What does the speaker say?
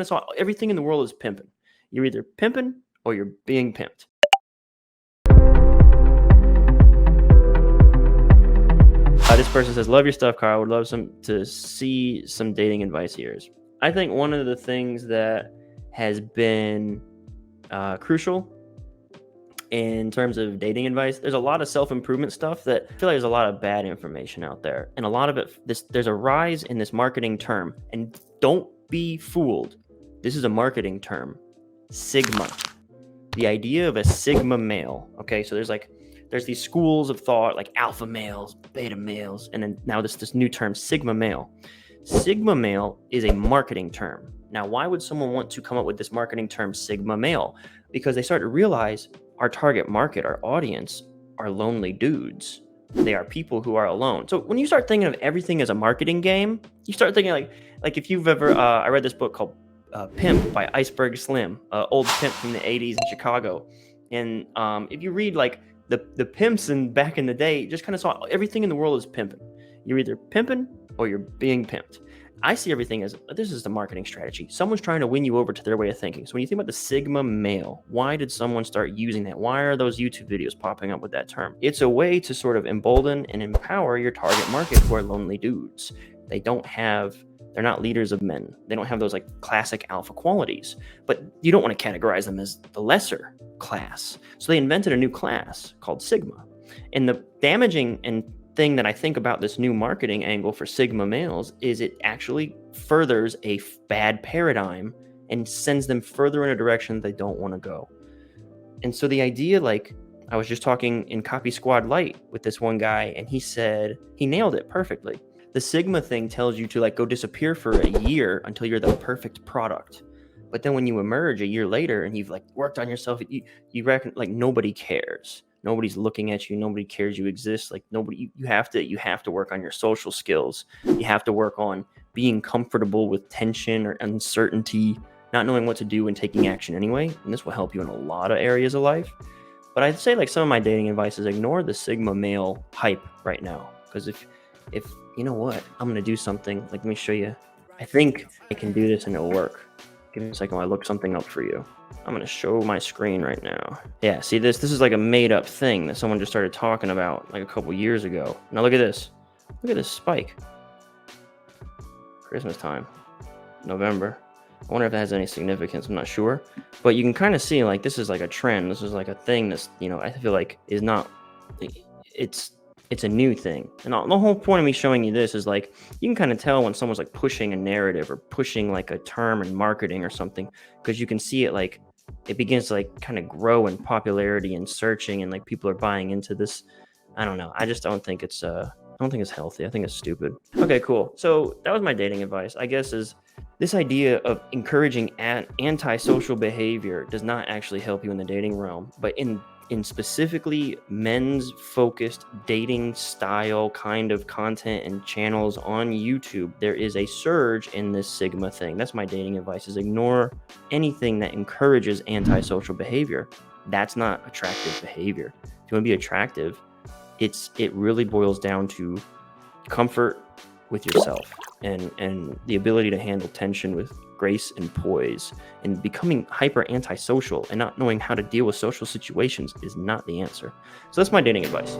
So everything in the world is pimping. You're either pimping or you're being pimped. This person says, love your stuff, Carl. Would love to see some dating advice here. I think one of the things that has been crucial in terms of dating advice, there's a lot of self-improvement stuff that I feel like there's a lot of bad information out there. And a lot of it, there's a rise in this marketing term. And don't be fooled. This is a marketing term, Sigma. The idea of a Sigma male. Okay, so there's these schools of thought like alpha males, beta males, and then now this new term, Sigma male. Sigma male is a marketing term. Now, why would someone want to come up with this marketing term, Sigma male? Because they start to realize our target market, our audience, are lonely dudes. They are people who are alone. So when you start thinking of everything as a marketing game, you start thinking like if you've ever, I read this book called Pimp by Iceberg Slim, old pimp from the 80s in Chicago. And if you read like the pimps back in the day, just kind of saw everything in the world is pimping. You're either pimping or you're being pimped. I see everything as this is the marketing strategy. Someone's trying to win you over to their way of thinking. So when you think about the Sigma male, why did someone start using that? Why are those YouTube videos popping up with that term? It's a way to sort of embolden and empower your target market who are lonely dudes. They're not leaders of men. They don't have those like classic alpha qualities, but you don't want to categorize them as the lesser class. So they invented a new class called Sigma. And the damaging thing that I think about this new marketing angle for Sigma males is it actually furthers a bad paradigm and sends them further in a direction they don't want to go. And so the idea, like I was just talking in Copy Squad Light with this one guy, and he said, he nailed it perfectly. The Sigma thing tells you to like go disappear for a year until you're the perfect product. But then when you emerge a year later and you've like worked on yourself, you reckon like nobody cares. Nobody's looking at you. Nobody cares you exist. Like nobody, you have to work on your social skills. You have to work on being comfortable with tension or uncertainty, not knowing what to do and taking action anyway. And this will help you in a lot of areas of life. But I'd say like some of my dating advice is ignore the Sigma male hype right now. Because if you know what, I'm going to do something. Like, let me show you. I think I can do this and it'll work. Give me a second while I look something up for you. I'm going to show my screen right now. Yeah, see this is like a made up thing that someone just started talking about like a couple years ago. Now look at this. Look at this spike. Christmas time. November. I wonder if that has any significance. I'm not sure. But you can kind of see like this is like a trend. This is like a thing that's, I feel like is not, it's a new thing. And the whole point of me showing you this is like, you can kind of tell when someone's like pushing a narrative or pushing like a term in marketing or something, because you can see it like, it begins to like kind of grow in popularity and searching, and like people are buying into this. I don't know. I just don't think it's healthy. I think it's stupid. Okay, cool. So that was my dating advice, I guess, is this idea of encouraging antisocial behavior does not actually help you in the dating realm, but in specifically men's focused dating style kind of content and channels on YouTube, there is a surge in this Sigma thing. That's my dating advice, is ignore anything that encourages antisocial behavior. That's not attractive behavior. If you want to be attractive, it really boils down to comfort with yourself and the ability to handle tension with grace and poise. And becoming hyper antisocial and not knowing how to deal with social situations is not the answer. So that's my dating advice.